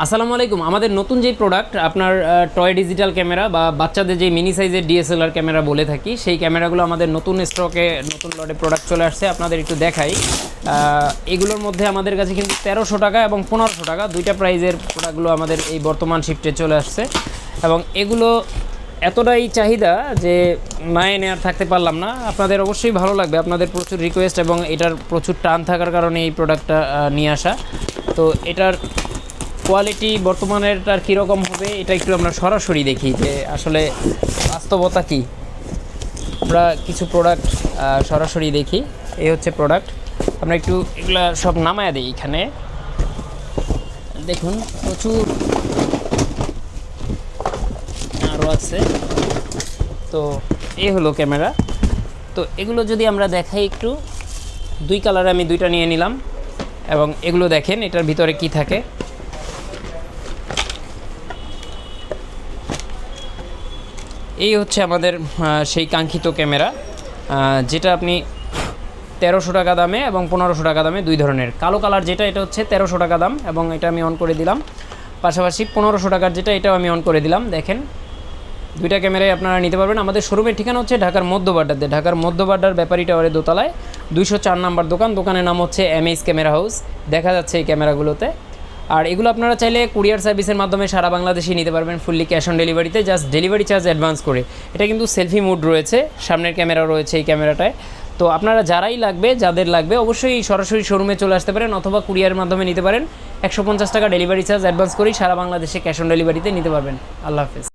আসসালামু আলাইকুম। আমাদের নতুন যে প্রোডাক্ট আপনার টয় ডিজিটাল ক্যামেরা বা বাচ্চাদের যে মিনি সাইজের ডিএসএলআর ক্যামেরা বলে থাকি, সেই ক্যামেরাগুলো আমাদের নতুন স্টকে নতুন লটে প্রোডাক্ট চলে আসছে। আপনাদের একটু দেখাই। এগুলোর মধ্যে আমাদের কাছে কিন্তু 1300 টাকা এবং 1500 টাকা দুইটা প্রাইজের প্রোডাক্টগুলো আমাদের এই বর্তমান শিফটে চলে আসছে। এবং এগুলো এতটাই চাহিদা যে না এনে আর থাকতে পারলাম না। আপনাদের অবশ্যই ভালো লাগবে, আপনাদের প্রচুর রিকোয়েস্ট এবং এটার প্রচুর টান থাকার কারণে এই প্রোডাক্টটা নিয়ে আসা। তো এটার কোয়ালিটি বর্তমানেরটার কীরকম হবে এটা একটু আমরা সরাসরি দেখি যে আসলে বাস্তবতা কী। আমরা কিছু প্রোডাক্ট সরাসরি দেখি। এই হচ্ছে প্রোডাক্ট। আমরা একটু এগুলা সব নামায় দিই। এখানে দেখুন প্রচুর আরও আছে। তো এই হলো ক্যামেরা। তো এগুলো যদি আমরা দেখাই একটু, দুই কালারে আমি দুইটা নিয়ে নিলাম। এবং এগুলো দেখেন এটার ভিতরে কি থাকে। এই হচ্ছে আমাদের সেই কাঙ্ক্ষিত ক্যামেরা, যেটা আপনি 1300 টাকা দামে এবং 1500 টাকা দামে দুই ধরনের। কালো কালার যেটা, এটা হচ্ছে 1300 টাকা দাম এবং এটা আমি অন করে দিলাম। পাশাপাশি 1500 টাকার যেটা, এটাও আমি অন করে দিলাম। দেখেন দুইটা ক্যামেরাই আপনারা নিতে পারবেন। আমাদের শোরুমের ঠিকানা হচ্ছে ঢাকার মধ্যবাড্ডাতে, ঢাকার মধ্যবাড্ডার ব্যাপারী টাওয়ারের দোতলায় 204 নাম্বার দোকান। দোকানের নাম হচ্ছে এমএস ক্যামেরা হাউস, দেখা যাচ্ছে এই ক্যামেরাগুলোতে। আর এগুলো আপনারা চাইলে কুরিয়ার সার্ভিসের মাধ্যমে সারা বাংলাদেশে নিতে পারবেন, ফুললি ক্যাশ অন ডেলিভারিতে, জাস্ট ডেলিভারি চার্জ অ্যাডভান্স করে। এটা কিন্তু সেলফি মুড রয়েছে, সামনের ক্যামেরা রয়েছে এই ক্যামেরাটায়। তো আপনারা যাদের লাগবে অবশ্যই সরাসরি শোরুমে চলে আসতে পারেন অথবা কুরিয়ারের মাধ্যমে নিতে পারেন। 150 টাকা ডেলিভারি চার্জ অ্যাডভান্স করেই সারা বাংলাদেশে ক্যাশ অন ডেলিভারিতে নিতে পারবেন। আল্লাহ হাফেজ।